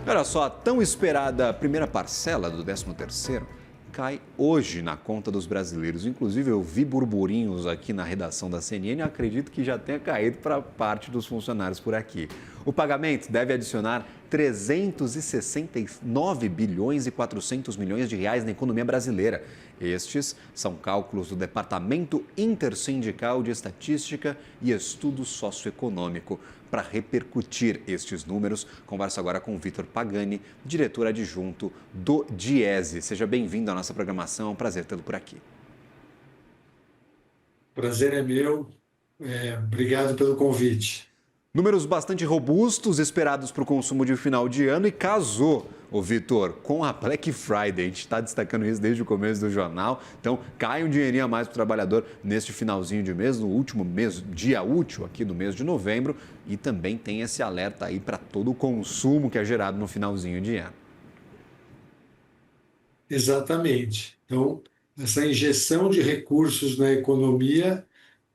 Olha só, a tão esperada primeira parcela do 13º cai hoje na conta dos brasileiros. Inclusive, eu vi burburinhos aqui na redação da CNN e acredito que já tenha caído para parte dos funcionários por aqui. O pagamento deve adicionar 369 bilhões e 400 milhões de reais na economia brasileira. Estes são cálculos do Departamento Intersindical de Estatística e Estudo Socioeconômico. Para repercutir estes números, converso agora com o Vitor Pagani, diretor adjunto do Diese. Seja bem-vindo à nossa programação, é um prazer tê-lo por aqui. Prazer é meu, obrigado pelo convite. Números bastante robustos, esperados para o consumo de final de ano e casou, ô Vitor, com a Black Friday. A gente está destacando isso desde o começo do jornal. Então, cai um dinheirinho a mais para o trabalhador neste finalzinho de mês, no último mês, dia útil aqui do mês de novembro. E também tem esse alerta aí para todo o consumo que é gerado no finalzinho de ano. Exatamente. Então, essa injeção de recursos na economia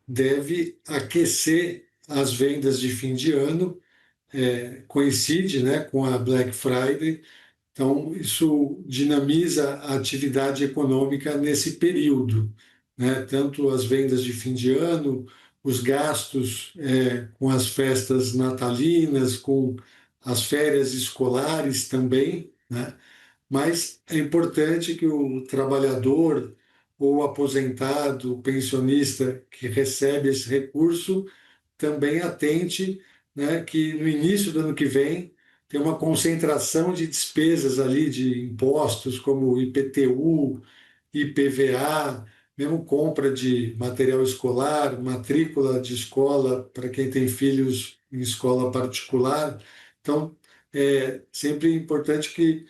deve aquecer as vendas de fim de ano, coincide, né, com a Black Friday. Então, isso dinamiza a atividade econômica nesse período, né? Tanto as vendas de fim de ano, os gastos com as festas natalinas, com as férias escolares também, né? Mas é importante que o trabalhador ou aposentado, pensionista que recebe esse recurso também atente, né, que no início do ano que vem tem uma concentração de despesas ali de impostos como IPTU, IPVA, mesmo compra de material escolar, matrícula de escola para quem tem filhos em escola particular. Então, é sempre importante que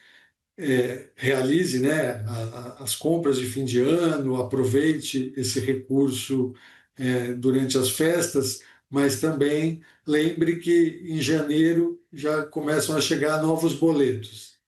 realize, né, as compras de fim de ano, aproveite esse recurso durante as festas, mas também lembre que em janeiro já começam a chegar novos boletos.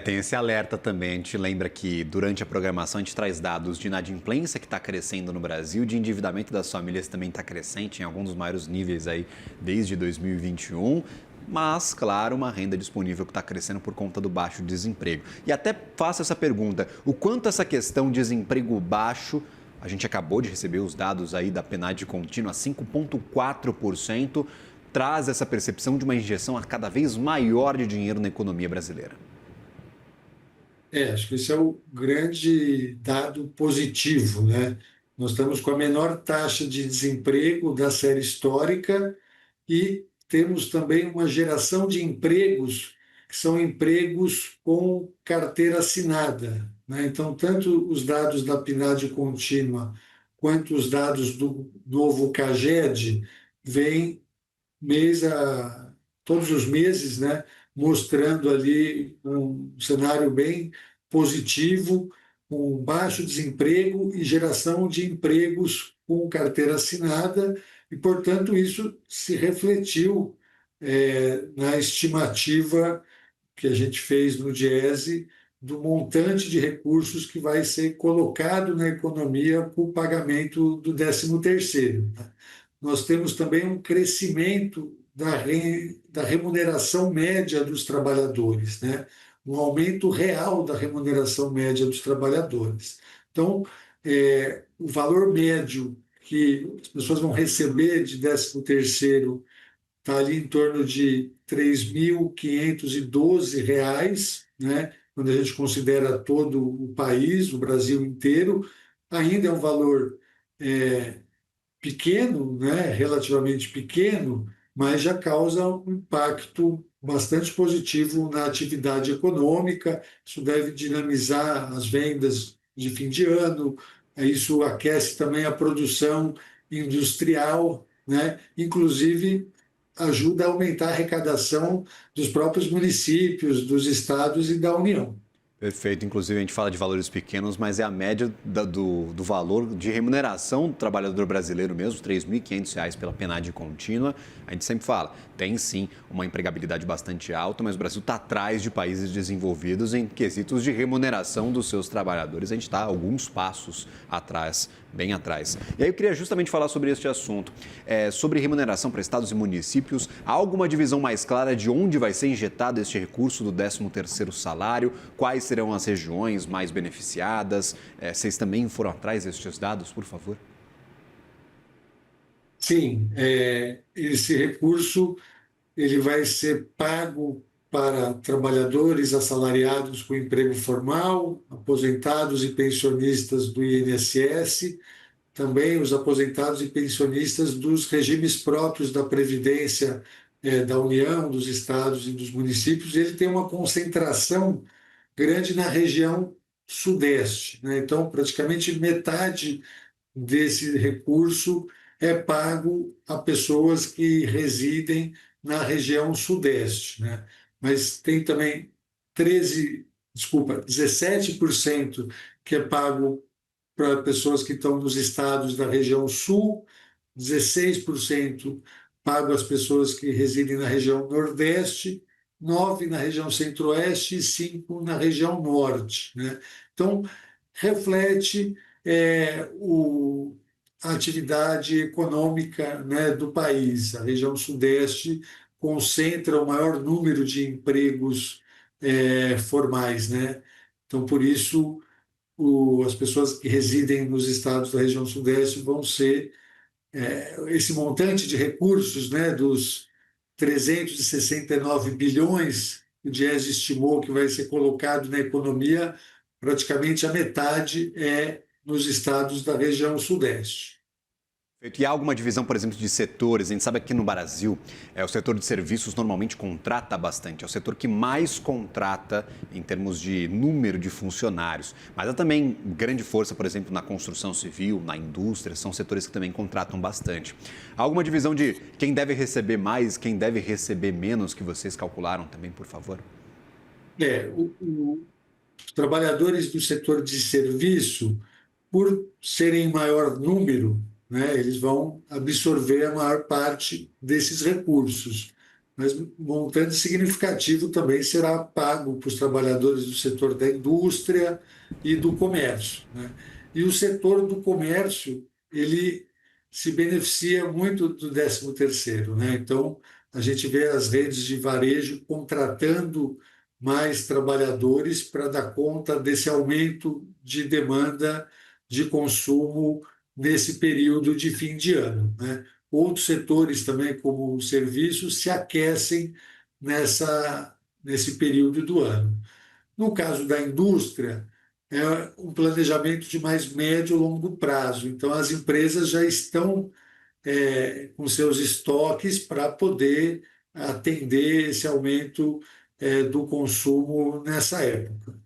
Tem esse alerta também. A gente lembra que durante a programação a gente traz dados de inadimplência que está crescendo no Brasil, de endividamento das famílias também está crescente em alguns dos maiores níveis aí desde 2021. Mas, claro, uma renda disponível que está crescendo por conta do baixo desemprego. E até faço essa pergunta, o quanto essa questão de desemprego baixo, a gente acabou de receber os dados aí da PNAD contínua, 5,4%, traz essa percepção de uma injeção a cada vez maior de dinheiro na economia brasileira. Acho que esse é o grande dado positivo, né? Nós estamos com a menor taxa de desemprego da série histórica e temos também uma geração de empregos que são empregos com carteira assinada, né? Então, tanto os dados da PNAD contínua quanto os dados do novo CAGED vêm todos os meses, né, mostrando ali um cenário bem positivo, com baixo desemprego e geração de empregos com carteira assinada, e, portanto, isso se refletiu na estimativa que a gente fez no Diese do montante de recursos que vai ser colocado na economia para o pagamento do 13º. Nós temos também um crescimento da remuneração média dos trabalhadores, né? Um aumento real da remuneração média dos trabalhadores. Então, o valor médio que as pessoas vão receber de 13º está ali em torno de R$ 3.512, né? Quando a gente considera todo o país, o Brasil inteiro, ainda é um valor pequeno, né? Relativamente pequeno, mas já causa um impacto bastante positivo na atividade econômica. Isso deve dinamizar as vendas de fim de ano, isso aquece também a produção industrial, né? Inclusive ajuda a aumentar a arrecadação dos próprios municípios, dos estados e da União. Perfeito. Inclusive, a gente fala de valores pequenos, mas é a média do valor de remuneração do trabalhador brasileiro mesmo, R$ 3.500 pela PNAD contínua. A gente sempre fala, tem sim uma empregabilidade bastante alta, mas o Brasil está atrás de países desenvolvidos em quesitos de remuneração dos seus trabalhadores. A gente está alguns passos atrás, bem atrás. E aí eu queria justamente falar sobre este assunto, sobre remuneração para estados e municípios. Há alguma divisão mais clara de onde vai ser injetado este recurso do 13º salário? Quais serão as regiões mais beneficiadas? Vocês também foram atrás destes dados, por favor? Sim, esse recurso ele vai ser pago para trabalhadores assalariados com emprego formal, aposentados e pensionistas do INSS, também os aposentados e pensionistas dos regimes próprios da Previdência, da União, dos estados e dos municípios. Ele tem uma concentração grande na região sudeste, né? Então, praticamente metade desse recurso é pago a pessoas que residem na região sudeste, né? Mas tem também 17% que é pago para pessoas que estão nos estados da região sul, 16% pago às pessoas que residem na região nordeste, 9% na região centro-oeste e 5% na região norte, né? Então, reflete a atividade econômica, né, do país. A região sudeste concentra o maior número de empregos formais, né? Então, por isso, as pessoas que residem nos estados da região sudeste vão ser esse montante de recursos, né, dos 369 bilhões que o Diese estimou que vai ser colocado na economia, praticamente a metade é nos estados da região sudeste. E há alguma divisão, por exemplo, de setores? A gente sabe que aqui no Brasil, o setor de serviços normalmente contrata bastante. É o setor que mais contrata em termos de número de funcionários. Mas há também grande força, por exemplo, na construção civil, na indústria. São setores que também contratam bastante. Há alguma divisão de quem deve receber mais, quem deve receber menos, que vocês calcularam também, por favor? Os trabalhadores do setor de serviço, por serem maior número, né, eles vão absorver a maior parte desses recursos. Mas montante significativo também será pago para os trabalhadores do setor da indústria e do comércio, né? E o setor do comércio, ele se beneficia muito do 13º, né? Então, a gente vê as redes de varejo contratando mais trabalhadores para dar conta desse aumento de demanda de consumo nesse período de fim de ano, né? Outros setores também, como os serviços, se aquecem nesse período do ano. No caso da indústria, é um planejamento de mais médio e longo prazo. Então, as empresas já estão com seus estoques para poder atender esse aumento do consumo nessa época.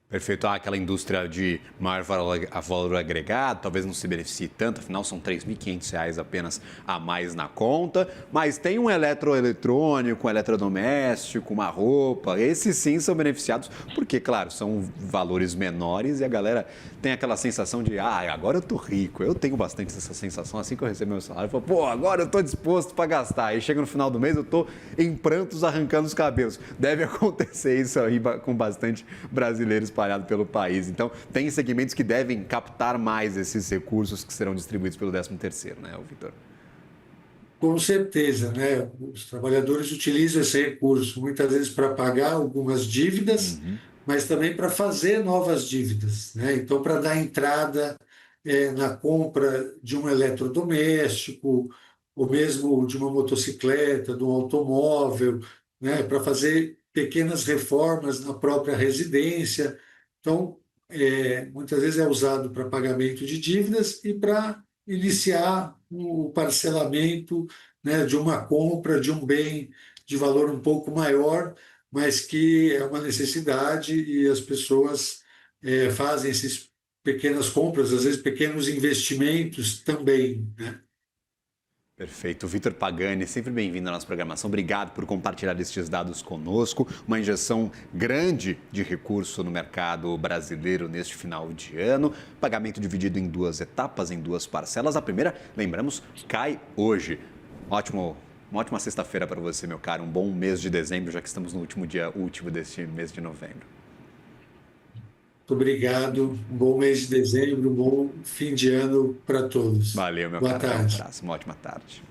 Perfeito. Aquela indústria de maior valor agregado, talvez não se beneficie tanto, afinal são R$ 3.500 apenas a mais na conta, mas tem um eletroeletrônico, um eletrodoméstico, uma roupa, esses sim são beneficiados, porque, claro, são valores menores e a galera tem aquela sensação de, agora eu tô rico. Eu tenho bastante essa sensação, assim que eu recebo meu salário, eu falo, agora eu tô disposto para gastar. Aí chega no final do mês, eu tô em prantos arrancando os cabelos. Deve acontecer isso aí com bastante brasileiros espalhado pelo país. Então, tem segmentos que devem captar mais esses recursos que serão distribuídos pelo 13º, né, Vitor? Com certeza, né? Os trabalhadores utilizam esse recurso muitas vezes para pagar algumas dívidas, mas também para fazer novas dívidas, né? Então, para dar entrada na compra de um eletrodoméstico, ou mesmo de uma motocicleta, de um automóvel, né? Para fazer pequenas reformas na própria residência. Então, muitas vezes é usado para pagamento de dívidas e para iniciar o parcelamento, né, de uma compra de um bem de valor um pouco maior, mas que é uma necessidade e as pessoas fazem essas pequenas compras, às vezes pequenos investimentos também, né? Perfeito. Vitor Pagani, sempre bem-vindo à nossa programação. Obrigado por compartilhar estes dados conosco. Uma injeção grande de recurso no mercado brasileiro neste final de ano. Pagamento dividido em 2 etapas, em 2 parcelas. A primeira, lembramos, cai hoje. Uma ótima sexta-feira para você, meu caro. Um bom mês de dezembro, já que estamos no último dia útil deste mês de novembro. Muito obrigado. Um bom mês de dezembro, um bom fim de ano para todos. Valeu, meu Boa caro. Até um tarde. abraço. Uma ótima tarde.